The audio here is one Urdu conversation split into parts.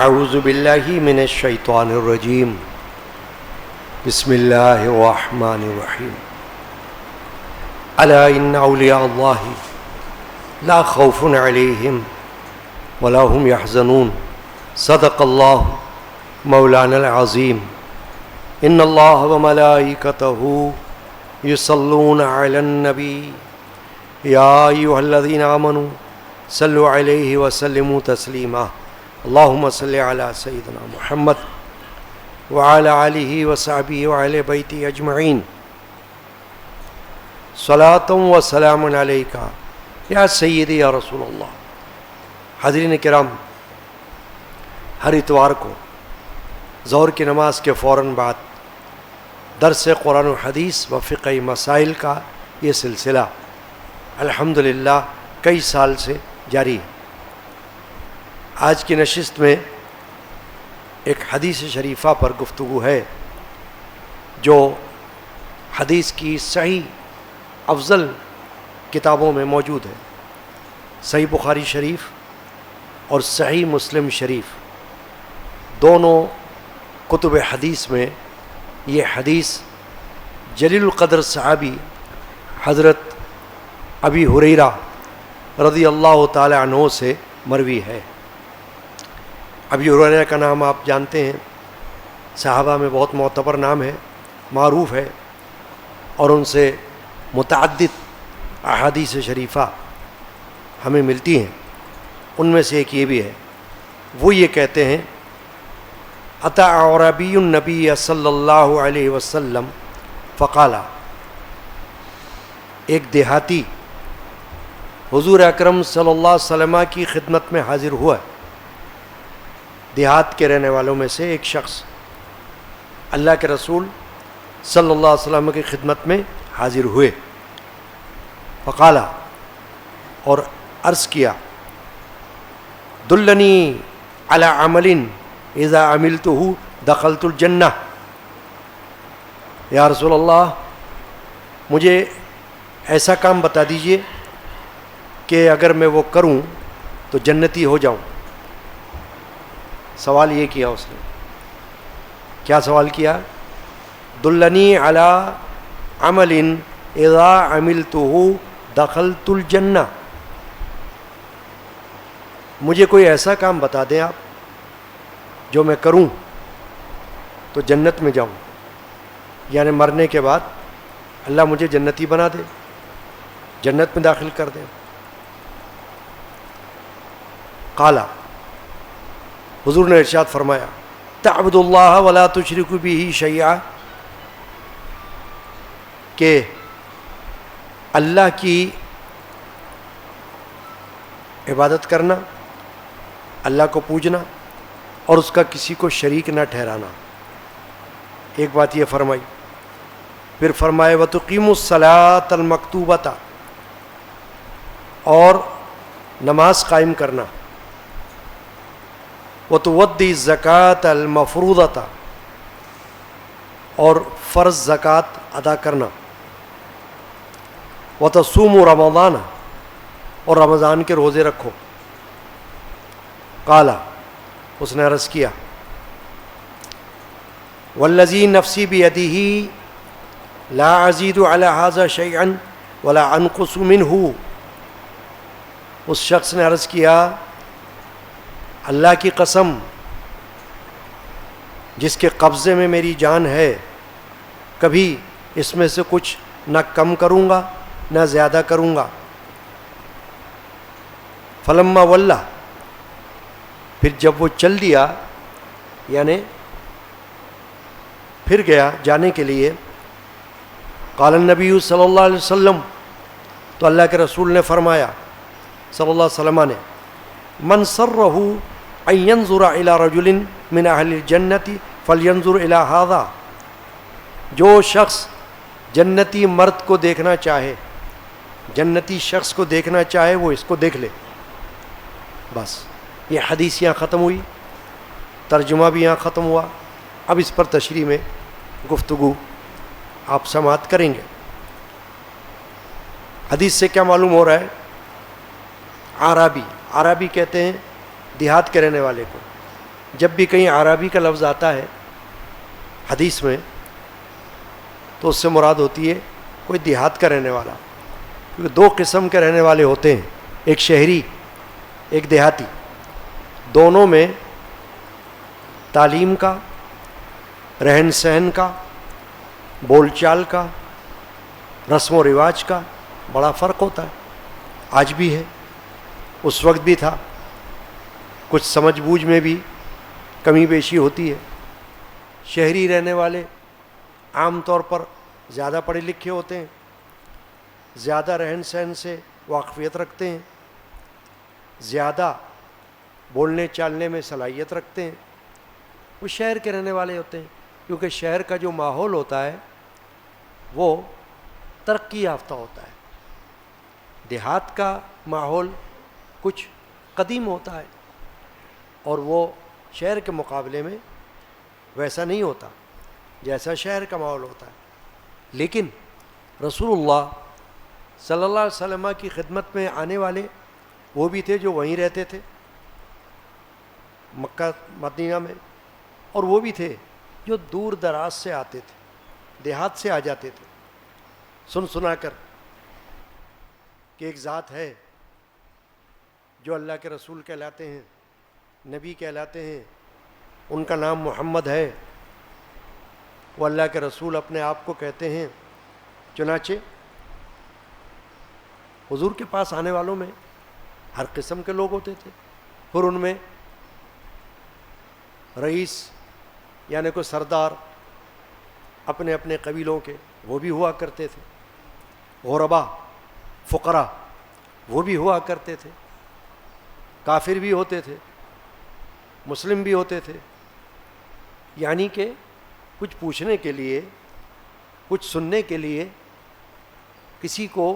اعوذ باللہ من الشیطان الرجیم بسم اللہ الرحمن الرحیم الا ان اولیاء اللہ لا خوف علیہم ولا هم يحزنون صدق اللہ مولانا العظیم ان اللہ وملائکتہ یصلون علی النبی یا ایھا الذین آمنوا صلوا علیہ وسلموا تسلیما اللہم صل علی سیدنا محمد وعلی آلہ وصحبہ وعلی بیتہ اجمعین صلاۃ و سلام علیک یا سیدی یا رسول اللہ۔ حاضرین کرام، ہر اتوار کو ظہر کی نماز کے فوراً بعد درس قرآن و حدیث و فقہی مسائل کا یہ سلسلہ الحمدللہ کئی سال سے جاری ہے۔ آج کی نشست میں ایک حدیث شریفہ پر گفتگو ہے جو حدیث کی صحیح افضل کتابوں میں موجود ہے۔ صحیح بخاری شریف اور صحیح مسلم شریف دونوں کتب حدیث میں یہ حدیث جلیل القدر صحابی حضرت ابی ہریرہ رضی اللہ تعالی عنہ سے مروی ہے۔ ابی ہریرہ کا نام آپ جانتے ہیں، صحابہ میں بہت معتبر نام ہے، معروف ہے، اور ان سے متعدد احادیث شریفہ ہمیں ملتی ہیں۔ ان میں سے ایک یہ بھی ہے، وہ یہ کہتے ہیں اتی اعرابی النبی صلی اللہ علیہ وسلم فقال، ایک دیہاتی حضور اکرم صلی اللہ علیہ وسلم کی خدمت میں حاضر ہوا۔ دیہات کے رہنے والوں میں سے ایک شخص اللہ کے رسول صلی اللہ علیہ وسلم کی خدمت میں حاضر ہوئے۔ فقال، اور عرض کیا، دلنی علی عمل اذا عملته دخلت الجنہ، یا رسول اللہ مجھے ایسا کام بتا دیجئے کہ اگر میں وہ کروں تو جنتی ہو جاؤں۔ سوال یہ کیا اس نے، کیا سوال کیا؟ دلنی علی عمل اذا عملته دخلت الجنہ، مجھے کوئی ایسا کام بتا دیں آپ جو میں کروں تو جنت میں جاؤں، یعنی مرنے کے بعد اللہ مجھے جنتی بنا دے، جنت میں داخل کر دے۔ قالا، حضور نے ارشاد فرمایا، تعبد اللہ ولا تشرک بہ شیئا، کہ اللہ کی عبادت کرنا، اللہ کو پوجنا اور اس کا کسی کو شریک نہ ٹھہرانا۔ ایک بات یہ فرمائی، پھر فرمائے وَتُقِيمُ الصَّلَاةَ الْمَكْتُوبَةَ، اور نماز قائم کرنا، وَتُؤَدِّي الزَّكَاةَ الْمَفْرُوضَةَ، اور فرض زکوٰۃ ادا کرنا، وَتَصُومُ رَمَضَانَ، اور رمضان کے روزے رکھو۔ قالا، اس نے عرض کیا، وَالَّذِي نَفْسِي بِيَدِهِ لَا أَزِيدُ عَلَى هَذَا شَيْئًا وَلَا أَنقُصُ مِنْهُ، اس شخص نے عرض کیا، اللہ کی قسم جس کے قبضے میں میری جان ہے، کبھی اس میں سے کچھ نہ کم کروں گا نہ زیادہ کروں گا۔ فلما ولّا، پھر جب وہ چل دیا، یعنی پھر گیا جانے کے لیے، قال النبی صلی اللہ علیہ وسلم، تو اللہ کے رسول نے فرمایا صلی اللہ علیہ وسلم نے، من سرہ ان ینظر الی رجل من اہل الجنۃ فلینظر الی ھذا، جو شخص جنتی مرد کو دیکھنا چاہے، جنتی شخص کو دیکھنا چاہے، وہ اس کو دیکھ لے۔ بس یہ حدیث یہاں ختم ہوئی، ترجمہ بھی یہاں ختم ہوا۔ اب اس پر تشریح میں گفتگو آپ سماعت کریں گے۔ حدیث سے کیا معلوم ہو رہا ہے؟ عربی کہتے ہیں دیہات کے رہنے والے کو، جب بھی کہیں عربی کا لفظ آتا ہے حدیث میں تو اس سے مراد ہوتی ہے کوئی دیہات کا رہنے والا، کیونکہ دو قسم کے رہنے والے ہوتے ہیں، ایک شہری ایک دیہاتی، دونوں میں تعلیم کا، رہن سہن کا، بول چال کا، رسم و رواج کا بڑا فرق ہوتا ہے، آج بھی ہے، اس وقت بھی تھا، کچھ سمجھ بوجھ میں بھی کمی بیشی ہوتی ہے۔ شہری رہنے والے عام طور پر زیادہ پڑھے لکھے ہوتے ہیں، زیادہ رہن سہن سے واقفیت رکھتے ہیں، زیادہ بولنے چالنے میں صلاحیت رکھتے ہیں، وہ شہر کے رہنے والے ہوتے ہیں، کیونکہ شہر کا جو ماحول ہوتا ہے وہ ترقی یافتہ ہوتا ہے، دیہات کا ماحول کچھ قدیم ہوتا ہے اور وہ شہر کے مقابلے میں ویسا نہیں ہوتا جیسا شہر کا ماحول ہوتا ہے۔ لیکن رسول اللہ صلی اللہ علیہ وسلم کی خدمت میں آنے والے وہ بھی تھے جو وہیں رہتے تھے مکہ مدینہ میں، اور وہ بھی تھے جو دور دراز سے آتے تھے، دیہات سے آ جاتے تھے، سنا کر کہ ایک ذات ہے جو اللہ کے رسول کہلاتے ہیں، نبی کہلاتے ہیں، ان کا نام محمد ہے، وہ اللہ کے رسول اپنے آپ کو کہتے ہیں۔ چنانچہ حضور کے پاس آنے والوں میں ہر قسم کے لوگ ہوتے تھے، پھر ان میں رئیس یعنی کوئی سردار اپنے اپنے قبیلوں کے وہ بھی ہوا کرتے تھے، غربا فقراء وہ بھی ہوا کرتے تھے، کافر بھی ہوتے تھے، مسلم بھی ہوتے تھے، یعنی کہ کچھ پوچھنے کے لیے، کچھ سننے کے لیے کسی کو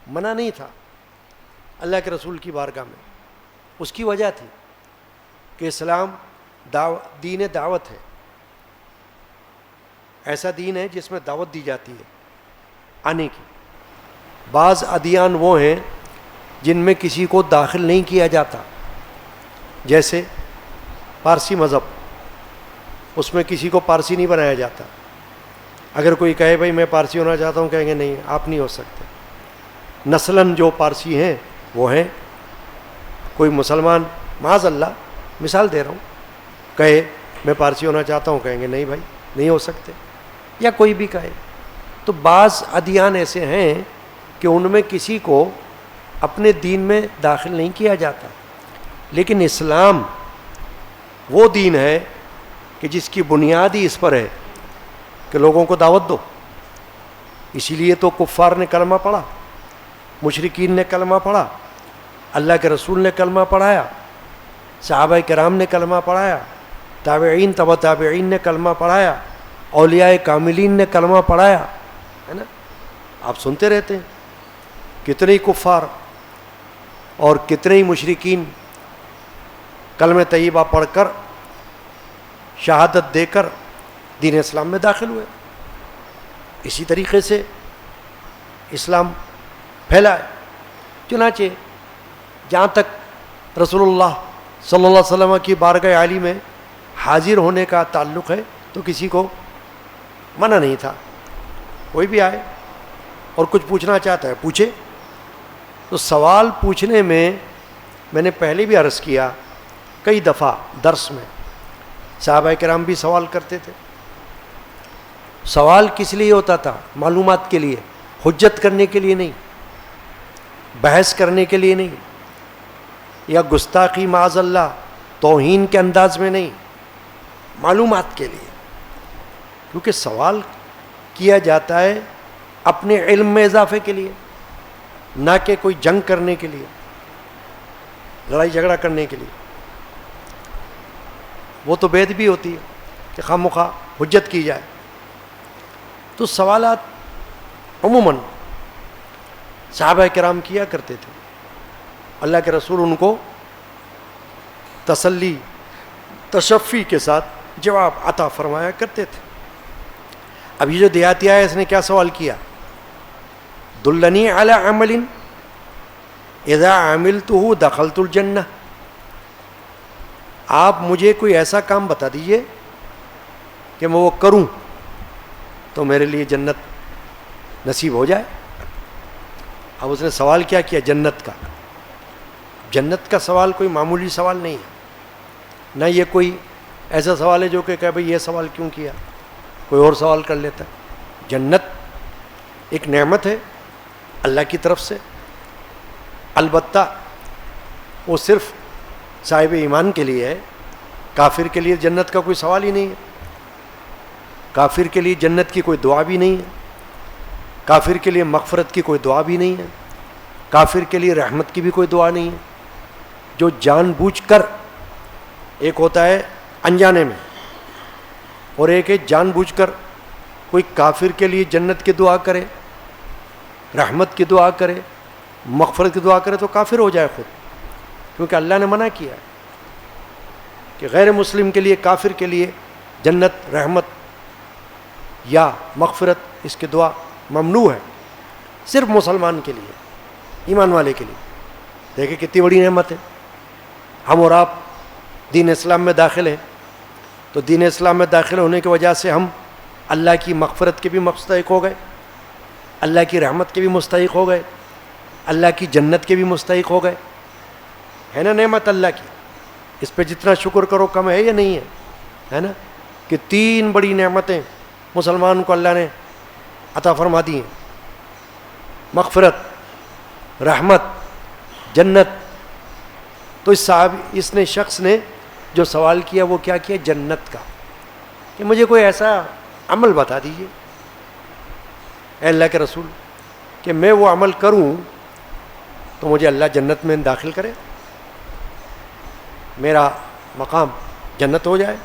منع نہیں تھا اللہ کے رسول کی بارگاہ میں۔ اس کی وجہ تھی کہ اسلام دین دعوت ہے، ایسا دین ہے جس میں دعوت دی جاتی ہے آنے کی۔ بعض ادیان وہ ہیں جن میں کسی کو داخل نہیں کیا جاتا، جیسے پارسی مذہب، اس میں کسی کو پارسی نہیں بنایا جاتا۔ اگر کوئی کہے بھائی میں پارسی ہونا چاہتا ہوں، کہیں گے نہیں آپ نہیں ہو سکتے۔ نسلاً جو پارسی ہیں وہ ہیں، کوئی مسلمان معاذ اللہ مثال دے رہا ہوں کہے میں پارسی ہونا چاہتا ہوں، کہیں گے نہیں بھائی نہیں ہو سکتے، یا کوئی بھی کہے۔ تو بعض ادیان ایسے ہیں کہ ان میں کسی کو اپنے دین میں داخل نہیں کیا جاتا، لیکن اسلام وہ دین ہے کہ جس کی بنیاد ہی اس پر ہے کہ لوگوں کو دعوت دو۔ اسی لیے تو کفار نے کلمہ پڑھا، مشرکین نے کلمہ پڑھا، اللہ کے رسول نے کلمہ پڑھایا، صحابہ کرام نے کلمہ پڑھایا، تابعین تبع تابعین نے کلمہ پڑھایا، اولیاء کاملین نے کلمہ پڑھایا، ہے نا؟ آپ سنتے رہتے ہیں کتنے ہی کفار اور کتنے ہی مشرکین کلمہ طیبہ پڑھ کر شہادت دے کر دین اسلام میں داخل ہوئے۔ اسی طریقے سے اسلام پھیلا ہے۔ چنانچہ جہاں تک رسول اللہ صلی اللہ علیہ وسلم کی بارگاہ عالی میں حاضر ہونے کا تعلق ہے تو کسی کو منع نہیں تھا، کوئی بھی آئے اور کچھ پوچھنا چاہتا ہے پوچھے۔ تو سوال پوچھنے میں نے پہلے بھی عرض کیا کئی دفعہ درس میں، صحابہ کرام بھی سوال کرتے تھے۔ سوال کس لیے ہوتا تھا؟ معلومات کے لیے، حجت کرنے کے لیے نہیں، بحث کرنے کے لیے نہیں، یا گستاخی معاذ اللہ توہین کے انداز میں نہیں، معلومات کے لیے۔ کیونکہ سوال کیا جاتا ہے اپنے علم میں اضافے کے لیے، نہ کہ کوئی جنگ کرنے کے لیے، لڑائی جھگڑا کرنے کے لیے۔ وہ تو بید بھی ہوتی ہے کہ خواہ مخواہ حجت کی جائے۔ تو سوالات عموماً صحابہ کرام کیا کرتے تھے، اللہ کے رسول ان کو تسلی تشفی کے ساتھ جواب عطا فرمایا کرتے تھے۔ اب یہ جو دیہاتی آیا اس نے کیا سوال کیا؟ دلنی علی عمل اذا عملتہ دخلت الجنہ، آپ مجھے کوئی ایسا کام بتا دیجئے کہ میں وہ کروں تو میرے لیے جنت نصیب ہو جائے. اب اس نے سوال کیا جنت کا. جنت کا سوال کوئی معمولی سوال نہیں ہے، نہ یہ کوئی ایسا سوال ہے جو کہ بھئی یہ سوال کیوں کیا، کوئی اور سوال کر لیتا ہے. جنت ایک نعمت ہے اللہ کی طرف سے، البتہ وہ صرف صاحب ایمان کے لیے ہے. کافر کے لیے جنت کا کوئی سوال ہی نہیں ہے. کافر کے لیے جنت کی کوئی دعا بھی نہیں ہے. کافر کے لیے مغفرت کی کوئی دعا بھی نہیں ہے. کافر کے لیے رحمت کی بھی کوئی دعا نہیں ہے. جو جان بوجھ کر، ایک ہوتا ہے انجانے میں، اور ایک ہے جان بوجھ کر کوئی کافر کے لیے جنت کی دعا کرے، رحمت کی دعا کرے، مغفرت کی دعا کرے تو کافر ہو جائے خود، کیونکہ اللہ نے منع کیا ہے کہ غیر مسلم کے لیے، کافر کے لیے جنت، رحمت یا مغفرت اس کی دعا ممنوع ہے، صرف مسلمان کے لیے، ایمان والے کے لیے. دیکھیں کتنی بڑی نعمت ہے. ہم اور آپ دین اسلام میں داخل ہیں، تو دین اسلام میں داخل ہونے کی وجہ سے ہم اللہ کی مغفرت کے بھی مستحق ہو گئے، اللہ کی رحمت کے بھی مستحق ہو گئے، اللہ کی جنت کے بھی مستحق ہو گئے. ہے نا نعمت اللہ کی؟ اس پہ جتنا شکر کرو کم ہے یا نہیں ہے نا؟ کہ 3 بڑی نعمتیں مسلمان کو اللہ نے عطا فرما دی ہیں: مغفرت، رحمت، جنت. تو اس شخص نے جو سوال کیا وہ کیا کیا؟ جنت کا، کہ مجھے کوئی ایسا عمل بتا دیجئے اے اللہ کے رسول کہ میں وہ عمل کروں تو مجھے اللہ جنت میں داخل کرے، میرا مقام جنت ہو جائے،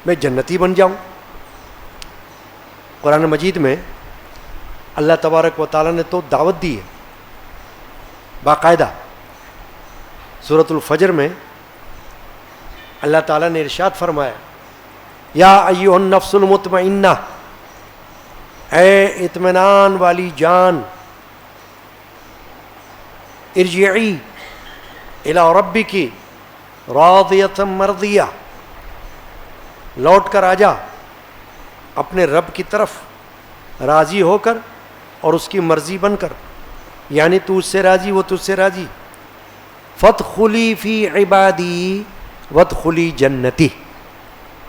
میں جنتی بن جاؤں. قرآن مجید میں اللہ تبارک و تعالیٰ نے تو دعوت دی ہے باقاعدہ. سورۃ الفجر میں اللہ تعالیٰ نے ارشاد فرمایا: یا ایھا النفس المطمئنہ، اے اطمینان والی جان، ارجعی الی ربک راضیۃ مرضیہ، لوٹ کر آ جا اپنے رب کی طرف راضی ہو کر اور اس کی مرضی بن کر، یعنی تو اس سے راضی، وہ تجھ سے راضی. فادخلی فی عبادی وادخلی جنتی،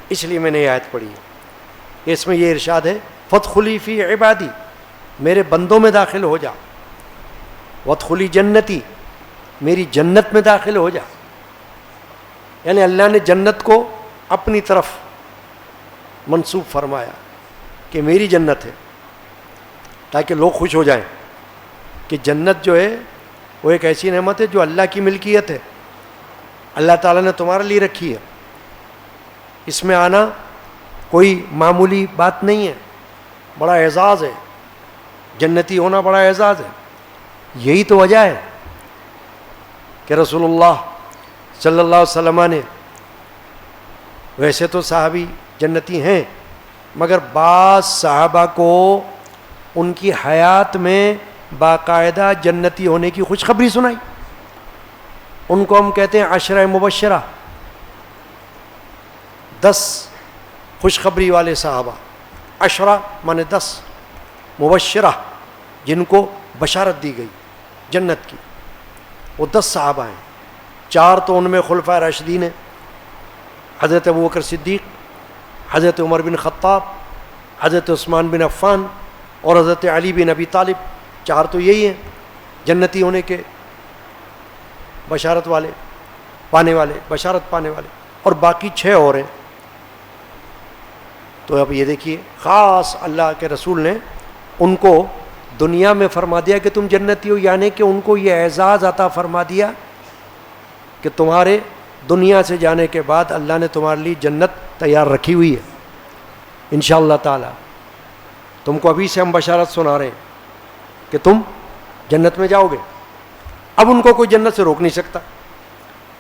اس لیے میں نے یہ آیت پڑھی ہے. اس میں یہ ارشاد ہے: فادخلی فی عبادی، میرے بندوں میں داخل ہو جا، وادخلی جنتی، میری جنت میں داخل ہو جا. یعنی اللہ نے جنت کو اپنی طرف منسوب فرمایا کہ میری جنت ہے، تاکہ لوگ خوش ہو جائیں کہ جنت جو ہے وہ ایک ایسی نعمت ہے جو اللہ کی ملکیت ہے، اللہ تعالیٰ نے تمہارے لیے رکھی ہے. اس میں آنا کوئی معمولی بات نہیں ہے، بڑا اعزاز ہے. جنتی ہونا بڑا اعزاز ہے. یہی تو وجہ ہے کہ رسول اللہ صلی اللہ علیہ وسلم نے، ویسے تو صحابی جنتی ہیں، مگر بعض صحابہ کو ان کی حیات میں باقاعدہ جنتی ہونے کی خوشخبری سنائی. ان کو ہم کہتے ہیں عشرہ مبشرہ، 10 خوشخبری والے صحابہ. عشرہ مانے 10، مبشرہ جن کو بشارت دی گئی جنت کی، وہ 10 صحابہ ہیں. 4 تو ان میں خلفائے راشدین ہیں، حضرت ابوبکر صدیق، حضرت عمر بن خطاب، حضرت عثمان بن عفان اور حضرت علی بن ابی طالب. 4 تو یہی ہیں جنتی ہونے کے بشارت والے، پانے والے، بشارت پانے والے، اور باقی 6 اور ہیں. تو اب یہ دیکھیے، خاص اللہ کے رسول نے ان کو دنیا میں فرما دیا کہ تم جنتی ہو، یعنی کہ ان کو یہ اعزاز عطا فرما دیا کہ تمہارے دنیا سے جانے کے بعد اللہ نے تمہارے لیے جنت تیار رکھی ہوئی ہے انشاءاللہ تعالی. تم کو ابھی سے ہم بشارت سنا رہے ہیں کہ تم جنت میں جاؤ گے. اب ان کو کوئی جنت سے روک نہیں سکتا،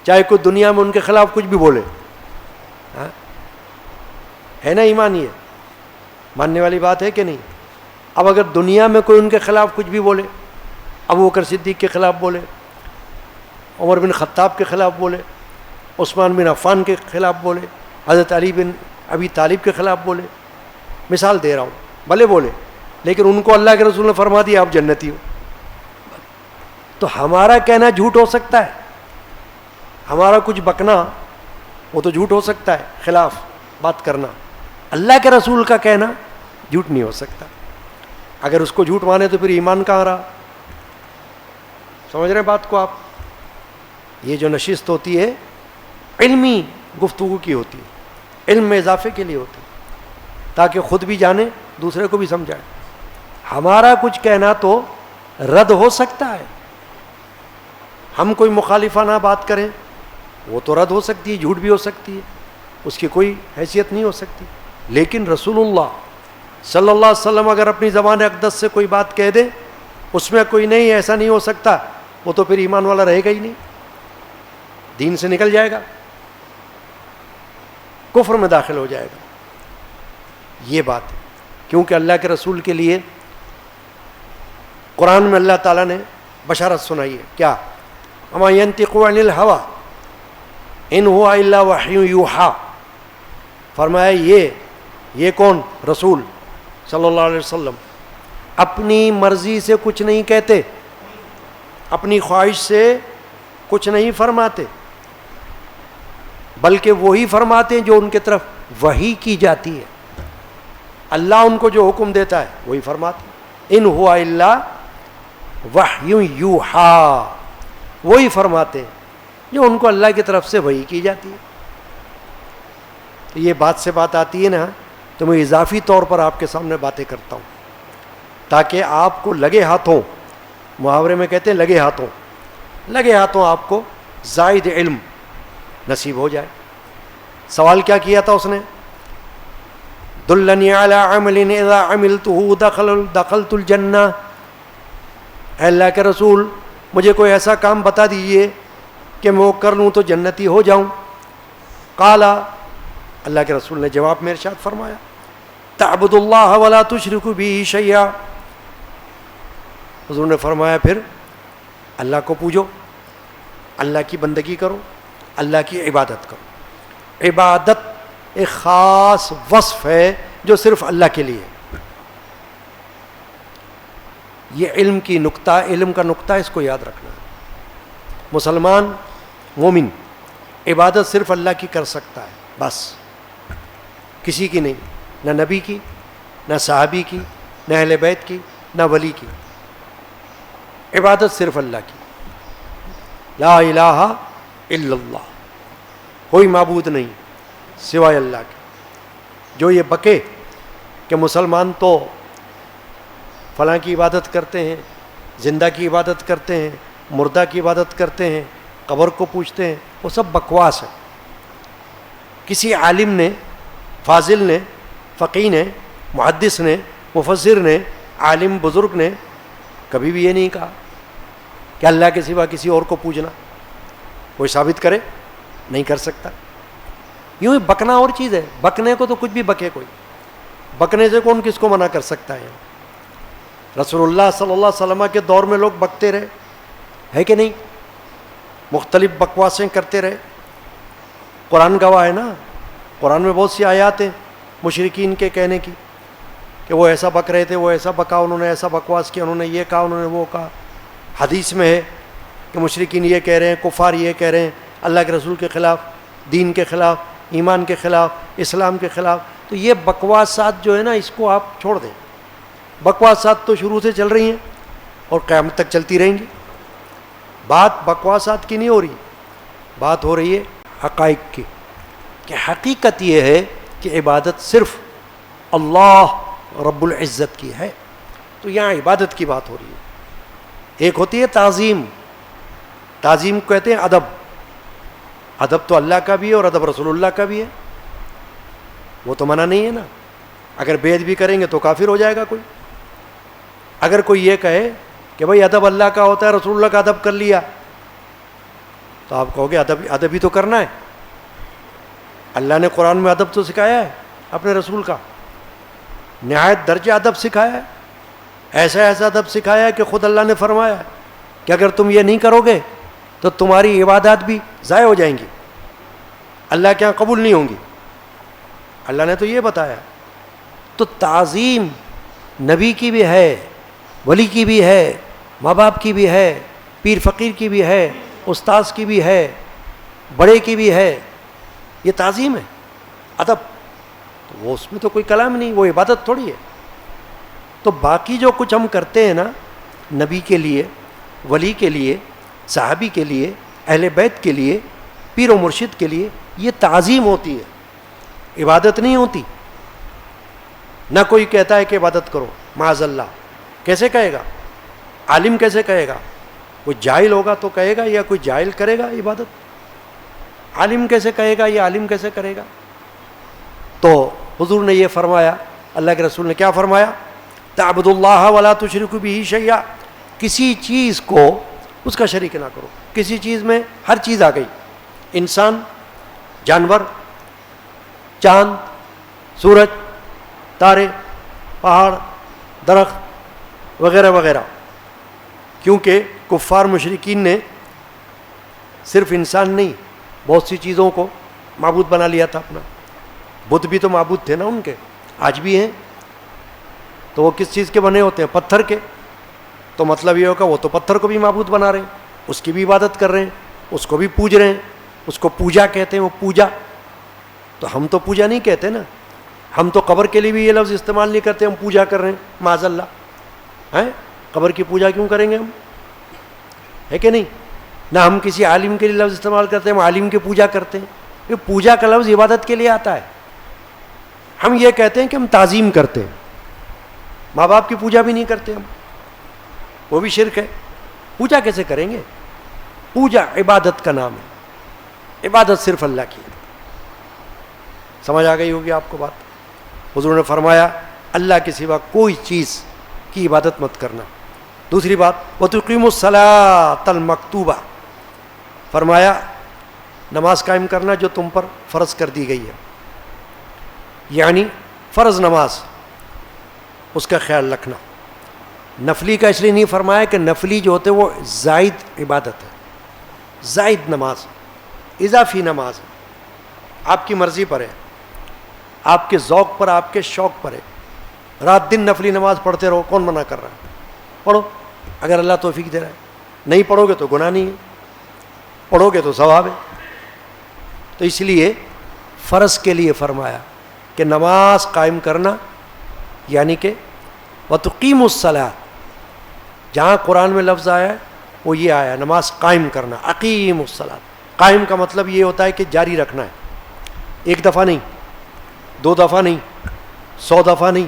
چاہے کوئی دنیا میں ان کے خلاف کچھ بھی بولے. ہے نا ایمان؟ یہ ماننے والی بات ہے کہ نہیں؟ اب اگر دنیا میں کوئی ان کے خلاف کچھ بھی بولے، ابوبکر صدیق کے خلاف بولے، عمر بن خطاب کے خلاف بولے، عثمان بن عفان کے خلاف بولے، حضرت علی بن ابی طالب کے خلاف بولے، مثال دے رہا ہوں، بھلے بولے، لیکن ان کو اللہ کے رسول نے فرما دیا آپ جنتی ہو. تو ہمارا کہنا جھوٹ ہو سکتا ہے، ہمارا کچھ بکنا وہ تو جھوٹ ہو سکتا ہے، خلاف بات کرنا. اللہ کے رسول کا کہنا جھوٹ نہیں ہو سکتا. اگر اس کو جھوٹ مانے تو پھر ایمان کہاں رہا؟ سمجھ رہے ہیں بات کو آپ؟ یہ جو نشست ہوتی ہے علمی گفتگو کی ہوتی ہے، علم میں اضافے کے لیے ہوتی ہے، تاکہ خود بھی جانے دوسرے کو بھی سمجھائے. ہمارا کچھ کہنا تو رد ہو سکتا ہے، ہم کوئی مخالفانہ بات کریں وہ تو رد ہو سکتی ہے، جھوٹ بھی ہو سکتی ہے، اس کی کوئی حیثیت نہیں ہو سکتی. لیکن رسول اللہ صلی اللہ علیہ وسلم اگر اپنی زبان اقدس سے کوئی بات کہہ دے، اس میں کوئی نہیں ایسا نہیں ہو سکتا، وہ تو پھر ایمان والا رہے گا ہی نہیں، دین سے نکل جائے گا، کفر میں داخل ہو جائے گا. یہ بات ہے. کیونکہ اللہ کے رسول کے لیے قرآن میں اللہ تعالیٰ نے بشارت سنائی ہے. کیا؟ وما ينطق عن الهوى ان هو الا وحی یوحی. فرمایا یہ کون؟ رسول صلی اللہ علیہ وسلم اپنی مرضی سے کچھ نہیں کہتے، اپنی خواہش سے کچھ نہیں فرماتے، بلکہ وہی فرماتے ہیں جو ان کی طرف وحی کی جاتی ہے. اللہ ان کو جو حکم دیتا ہے وہی فرماتے ہیں. ان ہوا الا وحی یوحی، وہی فرماتے ہیں جو ان کو اللہ کی طرف سے وحی کی جاتی ہے. تو یہ بات سے بات آتی ہے نا، تو میں اضافی طور پر آپ کے سامنے باتیں کرتا ہوں تاکہ آپ کو لگے ہاتھوں، محاورے میں کہتے ہیں لگے ہاتھوں آپ کو زائد علم نصیب ہو جائے. سوال کیا کیا تھا اس نے؟ دلنی علی عمل اذا عملته دخلت الجنہ. اے اللہ کے رسول مجھے کوئی ایسا کام بتا دیجئے کہ میں وہ کر لوں تو جنتی ہو جاؤں. قال، اللہ کے رسول نے جواب میں ارشاد فرمایا، تعبد اللہ ولا تشرک به شیئا. حضور نے فرمایا پھر اللہ کو پوجو، اللہ کی بندگی کرو، اللہ کی عبادت کرو. عبادت ایک خاص وصف ہے جو صرف اللہ کے لیے ہے. یہ علم کا نقطہ اس کو یاد رکھنا ہے. مسلمان مومن عبادت صرف اللہ کی کر سکتا ہے، بس کسی کی نہیں، نہ نبی کی، نہ صحابی کی، نہ اہل بیت کی، نہ ولی کی. عبادت صرف اللہ کی. لا الہ الا اللہ، کوئی معبود نہیں سوائے اللہ کے. جو یہ بکے کہ مسلمان تو فلاں کی عبادت کرتے ہیں، زندہ کی عبادت کرتے ہیں، مردہ کی عبادت کرتے ہیں، قبر کو پوجتے ہیں، وہ سب بکواس ہے. کسی عالم نے، فاضل نے، فقیہ نے، محدث نے، مفسر نے، عالم بزرگ نے کبھی بھی یہ نہیں کہا کہ اللہ کے سوا کسی اور کو پوجنا. کوئی ثابت کرے؟ نہیں کر سکتا. یوں ہی بکنا اور چیز ہے، بکنے کو تو کچھ بھی بکے کوئی، بکنے سے کون کس کو منع کر سکتا ہے؟ رسول اللہ صلی اللہ علیہ وسلم کے دور میں لوگ بکتے رہے، ہے کہ نہیں؟ مختلف بکواسیں کرتے رہے. قرآن گواہ ہے نا، قرآن میں بہت سی آیات ہیں مشرکین کے کہنے کی کہ وہ ایسا بک رہے تھے، وہ ایسا بکا، انہوں نے ایسا بکواس کیا، انہوں نے یہ کہا، انہوں نے وہ کہا. حدیث میں ہے کہ مشرکین یہ کہہ رہے ہیں، کفار یہ کہہ رہے ہیں، اللہ کے رسول کے خلاف، دین کے خلاف، ایمان کے خلاف، اسلام کے خلاف. تو یہ بکواسات جو ہے نا، اس کو آپ چھوڑ دیں. بکواسات تو شروع سے چل رہی ہیں اور قیامت تک چلتی رہیں گی. بات بکواسات کی نہیں ہو رہی، بات ہو رہی ہے حقائق کی، کہ حقیقت یہ ہے کہ عبادت صرف اللہ رب العزت کی ہے. تو یہاں عبادت کی بات ہو رہی ہے. ایک ہوتی ہے تعظیم، تعظیم کو کہتے ہیں ادب. ادب تو اللہ کا بھی ہے اور ادب رسول اللہ کا بھی ہے، وہ تو منع نہیں ہے نا. اگر بید بھی کریں گے تو کافر ہو جائے گا کوئی. اگر کوئی یہ کہے کہ بھائی ادب اللہ کا ہوتا ہے، رسول اللہ کا ادب کر لیا، تو آپ کہو گے ادب ہی تو کرنا ہے. اللہ نے قرآن میں ادب تو سکھایا ہے اپنے رسول کا، نہایت درجہ ادب سکھایا ہے. ایسا ادب سکھایا ہے کہ خود اللہ نے فرمایا کہ اگر تم یہ نہیں کرو گے تو تمہاری عبادات بھی ضائع ہو جائیں گی. اللہ کے یہاں قبول نہیں ہوں گی، اللہ نے تو یہ بتایا. تو تعظیم نبی کی بھی ہے، ولی کی بھی ہے، ماں باپ کی بھی ہے، پیر فقیر کی بھی ہے، استاذ کی بھی ہے، بڑے کی بھی ہے. یہ تعظیم ہے، ادب. تو وہ اس میں تو کوئی کلام نہیں، وہ عبادت تھوڑی ہے. تو باقی جو کچھ ہم کرتے ہیں نا نبی کے لیے، ولی کے لیے، صحابی کے لیے، اہل بیت کے لیے، پیر و مرشد کے لیے، یہ تعظیم ہوتی ہے، عبادت نہیں ہوتی. نہ کوئی کہتا ہے کہ عبادت کرو، معاذ اللہ. کیسے کہے گا؟ عالم کیسے کہے گا؟ کوئی جاہل ہوگا تو کہے گا، یا کوئی جاہل کرے گا عبادت؟ عالم کیسے کہے گا، یہ عالم کیسے کرے گا؟ تو حضور نے یہ فرمایا، اللہ کے رسول نے کیا فرمایا؟ تعبد اللہ ولا تشرک بہ شیئا. کسی چیز کو اس کا شریک نہ کرو. کسی چیز میں ہر چیز آ گئی، انسان، جانور، چاند، سورج، تارے، پہاڑ، درخت وغیرہ وغیرہ. کیونکہ کفار مشرکین نے صرف انسان نہیں، بہت سی چیزوں کو معبود بنا لیا تھا اپنا. بت بھی تو معبود تھے نا ان کے، آج بھی ہیں. تو وہ کس چیز کے بنے ہوتے ہیں؟ پتھر کے. تو مطلب یہ ہوگا وہ تو پتھر کو بھی معبود بنا رہے ہیں، اس کی بھی عبادت کر رہے ہیں، اس کو بھی پوج رہے ہیں. اس کو پوجا کہتے ہیں، وہ پوجا. تو ہم تو پوجا نہیں کہتے نا، ہم تو قبر کے لیے بھی یہ لفظ استعمال نہیں کرتے، ہم پوجا کر رہے ہیں معاذ اللہ. ہیں قبر کی پوجا کیوں کریں گے ہم؟ ہے کہ نہیں؟ نہ ہم کسی عالم کے لیے لفظ استعمال کرتے ہیں، ہم عالم کی پوجا کرتے ہیں. یہ پوجا کا لفظ عبادت کے لیے آتا ہے. ہم یہ کہتے ہیں کہ ہم تعظیم کرتے ہیں. ماں باپ کی پوجا بھی نہیں کرتے ہم، وہ بھی شرک ہے. پوجا کیسے کریں گے؟ پوجا عبادت کا نام ہے، عبادت صرف اللہ کی ہے. سمجھ آ گئی ہوگی آپ کو بات. حضور نے فرمایا اللہ کے سوا کوئی چیز کی عبادت مت کرنا. دوسری بات وَتُقِيمُ الصَّلَاةَ الْمَكْتُوبَةَ، فرمایا نماز قائم کرنا جو تم پر فرض کر دی گئی ہے، یعنی فرض نماز، اس کا خیال رکھنا. نفلی کا اس لیے نہیں فرمایا کہ نفلی جو ہوتے وہ زائد عبادت ہے، زائد نماز، اضافی نماز ہے. آپ کی مرضی پر ہے، آپ کے ذوق پر، آپ کے شوق پر ہے. رات دن نفلی نماز پڑھتے رہو، کون منع کر رہا ہے؟ پڑھو اگر اللہ توفیق دے رہا ہے. نہیں پڑھو گے تو گناہ نہیں ہے، پڑھو گے تو ثواب ہے. تو اس لیے فرض کے لیے فرمایا کہ نماز قائم کرنا، یعنی کہ وَتُقِيمُ الصَّلَاةَ، جہاں قرآن میں لفظ آیا ہے وہ یہ آیا نماز قائم کرنا. اقیم الصلاۃ، قائم کا مطلب یہ ہوتا ہے کہ جاری رکھنا ہے. ایک دفعہ نہیں، دو دفعہ نہیں، 100 دفعہ نہیں،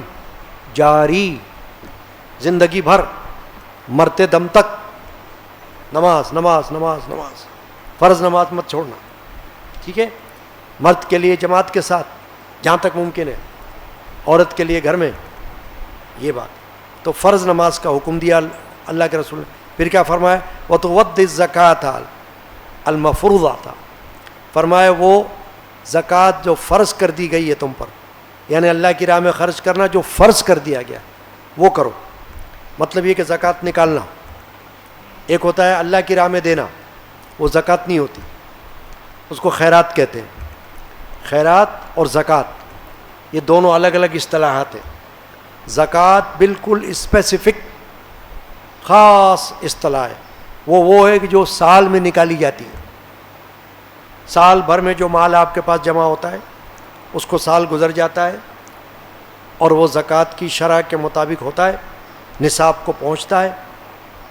جاری، زندگی بھر، مرتے دم تک نماز نماز نماز نماز. فرض نماز مت چھوڑنا، ٹھیک ہے؟ مرد کے لیے جماعت کے ساتھ جہاں تک ممکن ہے، عورت کے لیے گھر میں. یہ بات تو فرض نماز کا حکم دیا اللہ کے رسول نے. پھر کیا فرمایا؟ وَتُؤَدِّ الزَّكَاةَ الْمَفْرُوضَةَ، فرمایا وہ زکوٰۃ جو فرض کر دی گئی ہے تم پر، یعنی اللہ کی راہ میں خرچ کرنا جو فرض کر دیا گیا وہ کرو. مطلب یہ کہ زکوٰۃ نکالنا. ایک ہوتا ہے اللہ کی راہ میں دینا، وہ زکوٰۃ نہیں ہوتی، اس کو خیرات کہتے ہیں. خیرات اور زکوٰۃ یہ دونوں الگ الگ اصطلاحات ہیں. زکوٰۃ بالکل اسپیسیفک خاص اصطلاح ہے. وہ ہے کہ جو سال میں نکالی جاتی ہے. سال بھر میں جو مال آپ کے پاس جمع ہوتا ہے اس کو سال گزر جاتا ہے اور وہ زکوٰۃ کی شرح کے مطابق ہوتا ہے، نصاب کو پہنچتا ہے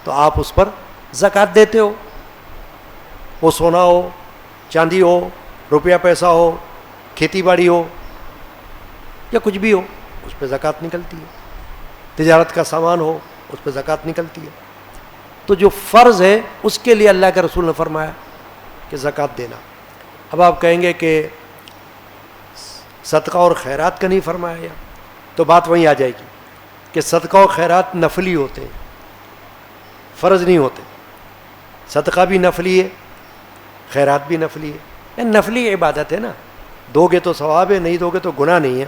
تو آپ اس پر زکوٰۃ دیتے ہو. وہ سونا ہو، چاندی ہو، روپیہ پیسہ ہو، کھیتی باڑی ہو یا کچھ بھی ہو، اس پہ زکوٰۃ نکلتی ہے. تجارت کا سامان ہو، اس پہ زکوٰۃ نکلتی ہے. تو جو فرض ہے اس کے لیے اللہ کے رسول نے فرمایا کہ زکوٰۃ دینا. اب آپ کہیں گے کہ صدقہ اور خیرات کا نہیں فرمایا یا؟ تو بات وہیں آ جائے گی کہ صدقہ و خیرات نفلی ہوتے ہیں، فرض نہیں ہوتے. صدقہ بھی نفلی ہے، خیرات بھی نفلی ہے. یہ نفلی عبادت ہے نا، دو گے تو ثواب ہے، نہیں دو گے تو گناہ نہیں ہے.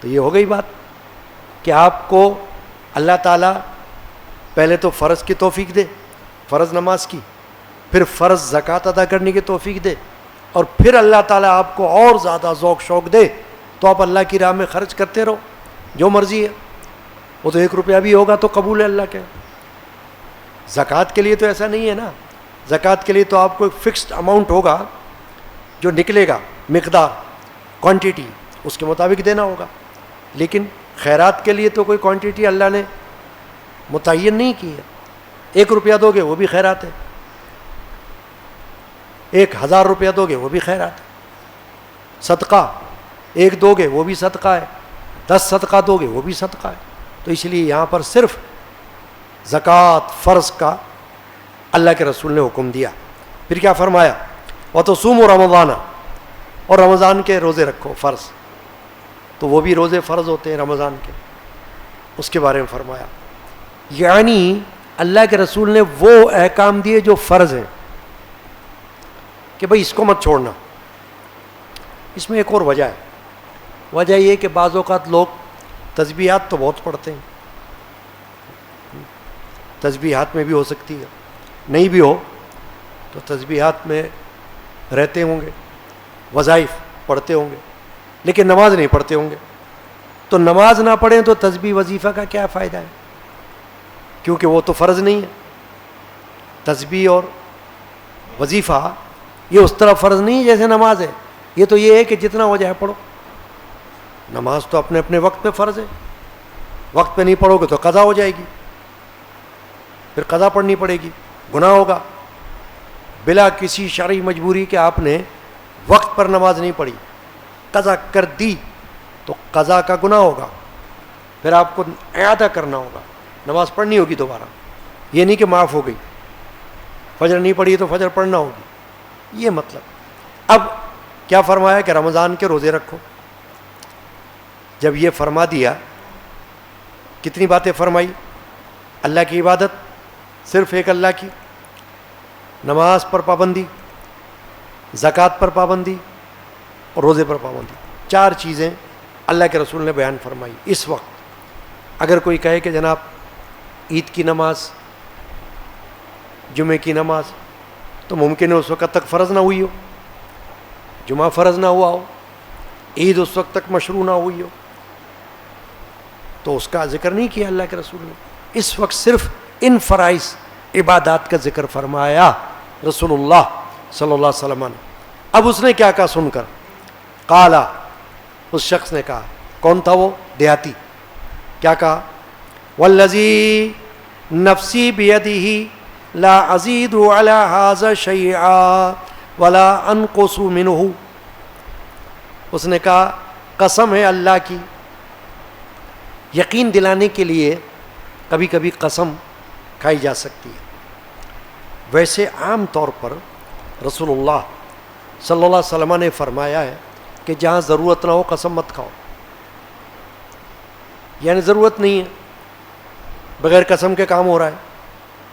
تو یہ ہو گئی بات کہ آپ کو اللہ تعالیٰ پہلے تو فرض کی توفیق دے، فرض نماز کی، پھر فرض زکوٰۃ ادا کرنے کی توفیق دے، اور پھر اللہ تعالیٰ آپ کو اور زیادہ ذوق شوق دے تو آپ اللہ کی راہ میں خرچ کرتے رہو جو مرضی ہے. وہ تو 1 روپیہ بھی ہوگا تو قبول ہے اللہ کے. زکوٰۃ کے لیے تو ایسا نہیں ہے نا. زکوٰۃ کے لیے تو آپ کو ایک فکسڈ اماؤنٹ ہوگا جو نکلے گا, مقدار, کوانٹٹی, اس کے مطابق دینا ہوگا. لیکن خیرات کے لیے تو کوئی کوانٹٹی اللہ نے متعین نہیں کی ہے. 1 روپیہ دو گے وہ بھی خیرات ہے, 1000 روپیہ دو گے وہ بھی خیرات ہے. صدقہ 1 دو گے وہ بھی صدقہ ہے, 10 صدقہ دو گے وہ بھی صدقہ ہے. تو اس لیے یہاں پر صرف زکوٰۃ فرض کا اللہ کے رسول نے حکم دیا. پھر کیا فرمایا؟ وَتَصُومُ رمضان, اور رمضان کے روزے رکھو فرض. تو وہ بھی روزے فرض ہوتے ہیں رمضان کے, اس کے بارے میں فرمایا. یعنی اللہ کے رسول نے وہ احکام دیے جو فرض ہیں کہ بھئی اس کو مت چھوڑنا. اس میں ایک اور وجہ ہے. وجہ یہ کہ بعض اوقات لوگ تسبیحات تو بہت پڑھتے ہیں, تسبیحات میں بھی ہو سکتی ہے, نہیں بھی ہو تو تسبیحات میں رہتے ہوں گے, وظائف پڑھتے ہوں گے, لیکن نماز نہیں پڑھتے ہوں گے. تو نماز نہ پڑھیں تو تسبیح وظیفہ کا کیا فائدہ ہے؟ کیونکہ وہ تو فرض نہیں ہے. تسبیح اور وظیفہ یہ اس طرح فرض نہیں ہے جیسے نماز ہے. یہ تو یہ ہے کہ جتنا ہو جائے پڑھو. نماز تو اپنے اپنے وقت پہ فرض ہے, وقت پہ نہیں پڑھو گے تو قضا ہو جائے گی, پھر قضا پڑھنی پڑے گی, گناہ ہوگا. بلا کسی شرعی مجبوری کہ آپ نے وقت پر نماز نہیں پڑھی, قضا کر دی تو قضا کا گناہ ہوگا, پھر آپ کو اعادہ کرنا ہوگا, نماز پڑھنی ہوگی دوبارہ. یہ نہیں کہ معاف ہو گئی, فجر نہیں پڑھی تو فجر پڑھنا ہوگی, یہ مطلب. اب کیا فرمایا کہ رمضان کے روزے رکھو. جب یہ فرما دیا, کتنی باتیں فرمائی؟ اللہ کی عبادت صرف ایک اللہ کی, نماز پر پابندی, زکوٰۃ پر پابندی اور روزے پر پابندی. 4 چیزیں اللہ کے رسول نے بیان فرمائی. اس وقت اگر کوئی کہے کہ جناب عید کی نماز, جمعے کی نماز, تو ممکن ہے اس وقت تک فرض نہ ہوئی ہو, جمعہ فرض نہ ہوا ہو, عید اس وقت تک مشروع نہ ہوئی ہو, تو اس کا ذکر نہیں کیا اللہ کے رسول نے. اس وقت صرف ان فرائض عبادات کا ذکر فرمایا رسول اللہ صلی اللہ علیہ وسلم نے. اب اس نے کیا کہا سن کر؟ قالا, اس شخص نے کہا. کون تھا وہ؟ دیہاتی. کیا کہا؟ والذی نفسی بیدہ لا ازید علی ھذا شیئا ولا انقص منہ. اس نے کہا قسم ہے اللہ کی. یقین دلانے کے لیے کبھی کبھی قسم کھائی جا سکتی ہے. ویسے عام طور پر رسول اللہ صلی اللہ علیہ وسلم نے فرمایا ہے کہ جہاں ضرورت نہ ہو قسم مت کھاؤ. یعنی ضرورت نہیں ہے, بغیر قسم کے کام ہو رہا ہے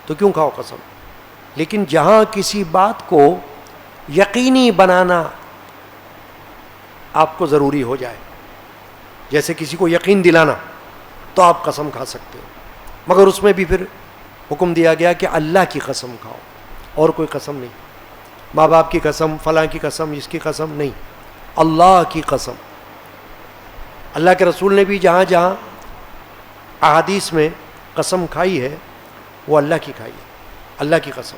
تو کیوں کھاؤ قسم. لیکن جہاں کسی بات کو یقینی بنانا آپ کو ضروری ہو جائے, جیسے کسی کو یقین دلانا, تو آپ قسم کھا سکتے ہو. مگر اس میں بھی پھر حکم دیا گیا کہ اللہ کی قسم کھاؤ, اور کوئی قسم نہیں. ماں باپ کی قسم, فلاں کی قسم, اس کی قسم نہیں, اللہ کی قسم. اللہ کے رسول نے بھی جہاں جہاں احادیث میں قسم کھائی ہے وہ اللہ کی کھائی ہے, اللہ کی قسم.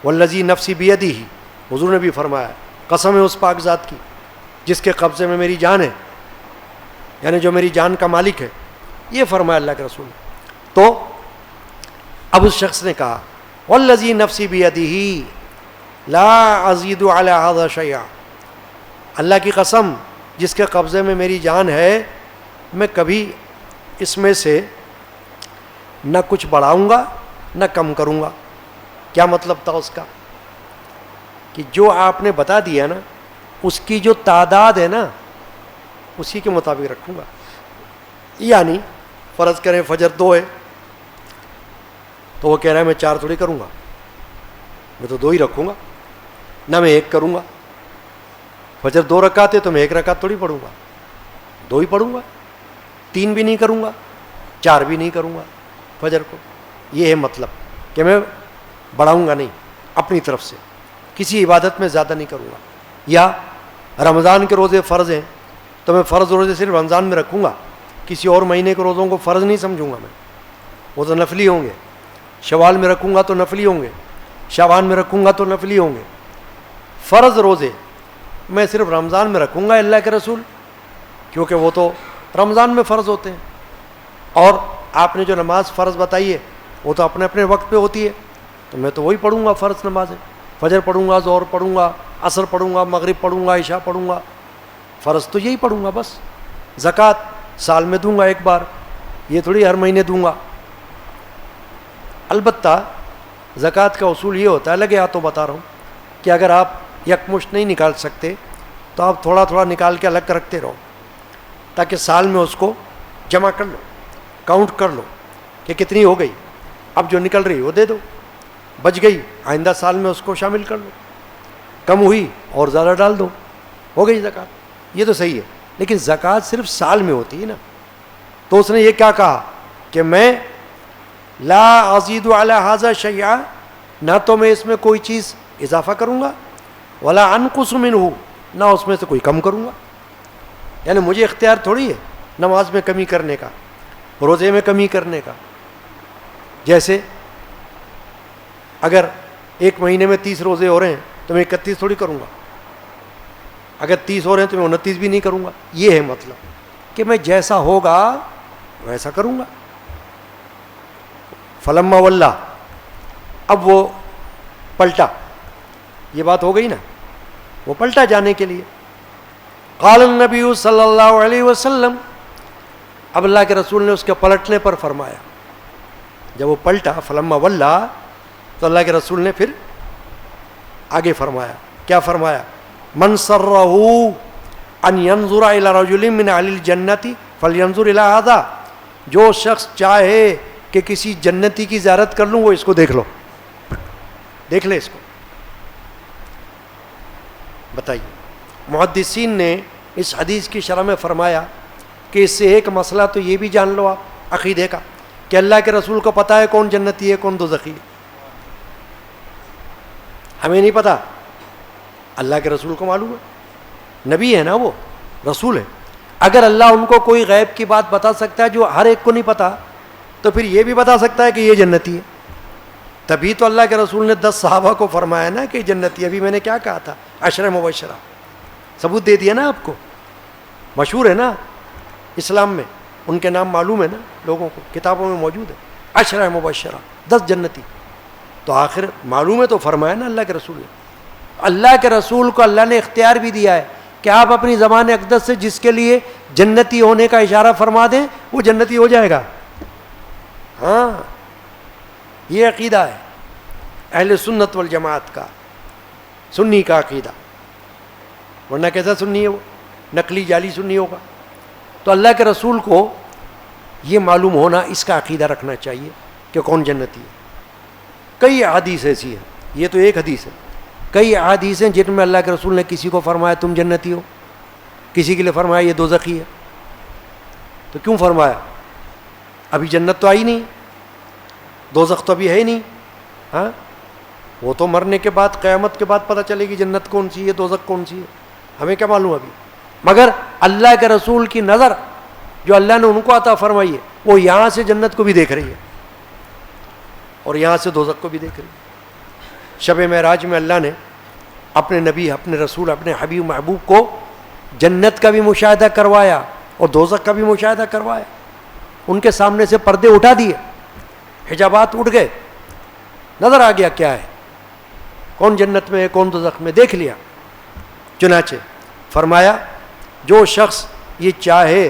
والذی نفسی بیدہ, حضور نے بھی فرمایا قسم ہے اس پاک ذات کی جس کے قبضے میں میری جان ہے, یعنی جو میری جان کا مالک ہے. یہ فرمایا اللہ کے رسول نے. تو اب اس شخص نے کہا والذی نفسی بیدہ لا ازید علی ھذا شیئا, اللہ کی قسم جس کے قبضے میں میری جان ہے, میں کبھی اس میں سے نہ کچھ بڑھاؤں گا نہ کم کروں گا. کیا مطلب تھا اس کا؟ کہ جو آپ نے بتا دیا نا, اس کی جو تعداد ہے نا اسی کے مطابق رکھوں گا. یعنی فرض کریں فجر 2 ہے تو وہ کہہ رہا ہے میں 4 تھوڑی کروں گا, میں تو 2 ہی رکھوں گا, نہ میں 1 کروں گا. فجر 2 رکعت ہے تو میں 1 رکعت تھوڑی پڑھوں گا, 2 ہی پڑھوں گا. 3 بھی نہیں کروں گا, 4 بھی نہیں کروں گا فجر کو. یہ ہے مطلب کہ میں بڑھاؤں گا نہیں, اپنی طرف سے کسی عبادت میں زیادہ نہیں کروں گا. یا رمضان کے روزے فرض ہیں تو میں فرض روزے صرف رمضان میں رکھوں گا، کسی اور مہینے کے روزوں کو فرض نہیں سمجھوں گا میں، وہ تو نفلی ہوں گے. شوال میں رکھوں گا تو نفلی ہوں گے، شعبان میں رکھوں گا تو نفلی ہوں گے. فرض روزے میں صرف رمضان میں رکھوں گا اللہ کے رسول، کیونکہ وہ تو رمضان میں فرض ہوتے ہیں. اور آپ نے جو نماز فرض بتائی ہے وہ تو اپنے اپنے وقت پہ ہوتی ہے، تو میں تو وہی پڑھوں گا فرض نمازیں. فجر پڑھوں گا، ظہر پڑھوں گا، عصر پڑھوں گا، مغرب پڑھوں گا، عشاء پڑھوں گا. فرض تو یہی پڑھوں گا بس. زکوٰۃ سال میں دوں گا ایک بار، یہ تھوڑی ہر مہینے دوں گا. البتہ زکوٰۃ کا اصول یہ ہوتا ہے، لگے ہاتھوں بتا رہا ہوں، کہ اگر آپ یکمشت نہیں نکال سکتے تو آپ تھوڑا تھوڑا نکال کے الگ رکھتے رہو، تاکہ سال میں اس کو جمع کر لو، کاؤنٹ کر لو کہ کتنی ہو گئی. اب جو نکل رہی وہ دے دو، بچ گئی آئندہ سال میں اس کو شامل کر لو، کم ہوئی اور زیادہ ڈال دو، ہو گئی زکوٰۃ. یہ تو صحیح ہے. لیکن زکوٰۃ صرف سال میں ہوتی ہے نا. تو اس نے یہ کیا کہا کہ میں لا ازید علی ھذا شیئا، نہ تو میں اس میں کوئی چیز اضافہ کروں گا، ولا انقص منہ، نہ اس میں سے کوئی کم کروں گا. یعنی مجھے اختیار تھوڑی ہے نماز میں کمی کرنے کا، روزے میں کمی کرنے کا. جیسے اگر ایک مہینے میں 30 روزے ہو رہے ہیں تو میں 31 تھوڑی کروں گا، اگر 30 ہو رہے ہیں تو میں 29 بھی نہیں کروں گا. یہ ہے مطلب کہ میں جیسا ہوگا ویسا کروں گا. فلما ولّا، اب وہ پلٹا، یہ بات ہو گئی نا، وہ پلٹا جانے کے لیے. قال النبی صلی اللہ علیہ وسلم، اب اللہ کے رسول نے اس کے پلٹنے پر فرمایا. جب وہ پلٹا فلما ولّا تو اللہ کے رسول نے پھر آگے فرمایا. کیا فرمایا؟ من سرہ ان ينظر الى رجل من اہل الجنۃ فلینظر الى ھذا، جو شخص چاہے کہ کسی جنتی کی زیارت کر لوں وہ اس کو دیکھ لو، دیکھ لے اس کو. بتائیے، محدثین نے اس حدیث کی شرح میں فرمایا کہ اس سے ایک مسئلہ تو یہ بھی جان لو آپ عقیدے کا، کہ اللہ کے رسول کو پتہ ہے کون جنتی ہے کون دوزخی ہے. ہمیں نہیں پتہ، اللہ کے رسول کو معلوم ہے، نبی ہے نا، وہ رسول ہے. اگر اللہ ان کو کوئی غیب کی بات بتا سکتا ہے جو ہر ایک کو نہیں پتا، تو پھر یہ بھی بتا سکتا ہے کہ یہ جنتی ہے. تبھی تو اللہ کے رسول نے 10 صحابہ کو فرمایا نا کہ جنتی. ابھی میں نے کیا کہا تھا؟ 10 مبشرہ، ثبوت دے دیا نا آپ کو، مشہور ہے نا اسلام میں، ان کے نام معلوم ہے نا لوگوں کو، کتابوں میں موجود ہے. 10 مبشرہ، 10 جنتی. تو آخر معلوم ہے تو فرمایا نا اللہ کے رسول نے. اللہ کے رسول کو اللہ نے اختیار بھی دیا ہے کہ آپ اپنی زبان اقدس سے جس کے لیے جنتی ہونے کا اشارہ فرما دیں وہ جنتی ہو جائے گا. ہاں، یہ عقیدہ ہے اہل سنت والجماعت کا، سنی کا عقیدہ. ورنہ کیسا سنی ہے وہ؟ نقلی جعلی سنی ہوگا. تو اللہ کے رسول کو یہ معلوم ہونا، اس کا عقیدہ رکھنا چاہیے کہ کون جنتی ہے. کئی احادیث ایسی ہیں، یہ تو ایک حدیث ہے، کئی احادیث ہیں جن میں اللہ کے رسول نے کسی کو فرمایا تم جنتی ہو، کسی کے لیے فرمایا یہ دوزخی ہے. تو کیوں فرمایا؟ ابھی جنت تو آئی نہیں، دوزخ تو ابھی ہے ہی نہیں. ہاں، وہ تو مرنے کے بعد، قیامت کے بعد پتہ چلے گی جنت کون سی ہے دوزخ کون سی ہے، ہمیں کیا معلوم ابھی. مگر اللہ کے رسول کی نظر جو اللہ نے ان کو عطا فرمائی ہے وہ یہاں سے جنت کو بھی دیکھ رہی ہے اور یہاں سے دوزخ کو بھی دیکھ رہی ہے. شب معراج میں اللہ نے اپنے نبی، اپنے رسول، اپنے حبیب محبوب کو جنت کا بھی مشاہدہ کروایا اور دوزخ کا بھی مشاہدہ کروایا. ان کے سامنے سے پردے اٹھا دیے، حجابات اٹھ گئے، نظر آ گیا کیا ہے، کون جنت میں ہے کون دوزخ میں، دیکھ لیا. چنانچہ فرمایا جو شخص یہ چاہے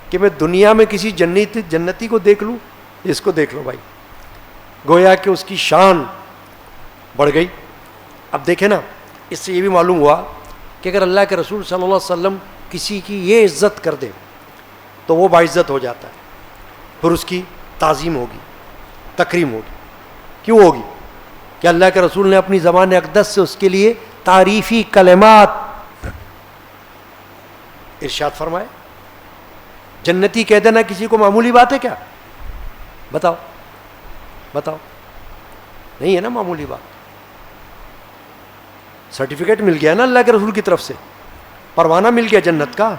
کہ میں دنیا میں کسی جنتی کو دیکھ لوں، اس کو دیکھ لو بھائی. گویا کہ اس کی شان بڑھ گئی. اب دیکھیں نا، اس سے یہ بھی معلوم ہوا کہ اگر اللہ کے رسول صلی اللہ علیہ وسلم کسی کی یہ عزت کر دے تو وہ باعزت ہو جاتا ہے، پھر اس کی تعظیم ہوگی، تکریم ہوگی. کیوں ہوگی؟ کہ اللہ کے رسول نے اپنی زبان اقدس سے اس کے لیے تعریفی کلمات ارشاد فرمائے. جنتی کہہ دینا کسی کو معمولی بات ہے کیا؟ بتاؤ بتاؤ، نہیں ہے نا معمولی بات. سرٹیفکیٹ مل گیا نا اللہ کے رسول کی طرف سے, پروانہ مل گیا جنت کا,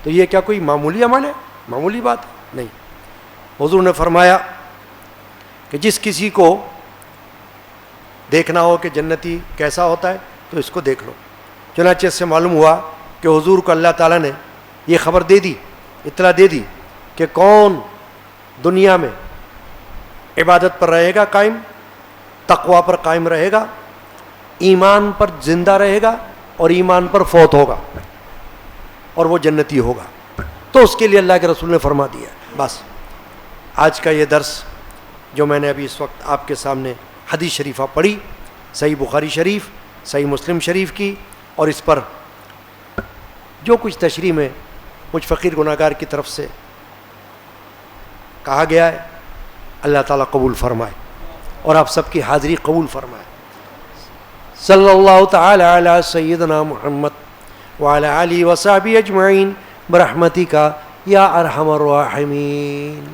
تو یہ کیا کوئی معمولی عمل ہے؟ معمولی بات نہیں. حضور نے فرمایا کہ جس کسی کو دیکھنا ہو کہ جنتی کیسا ہوتا ہے تو اس کو دیکھ لو. چنانچہ اس سے معلوم ہوا کہ حضور کو اللہ تعالیٰ نے یہ خبر دے دی, اطلاع دے دی کہ کون دنیا میں عبادت پر رہے گا قائم, تقوی پر قائم رہے گا, ایمان پر زندہ رہے گا اور ایمان پر فوت ہوگا, اور وہ جنتی ہوگا. تو اس کے لیے اللہ کے رسول نے فرما دیا. بس آج کا یہ درس جو میں نے ابھی اس وقت آپ کے سامنے حدیث شریفہ پڑھی, صحیح بخاری شریف, صحیح مسلم شریف کی, اور اس پر جو کچھ تشریح میں مجھ فقیر گناہ گار کی طرف سے کہا گیا ہے, اللہ تعالیٰ قبول فرمائے اور آپ سب کی حاضری قبول فرمائے. صلی اللہ تعالی علی سیدنا محمد وعلی آلہ وصحبہ اجمعین برحمتک یا ارحم الراحمین.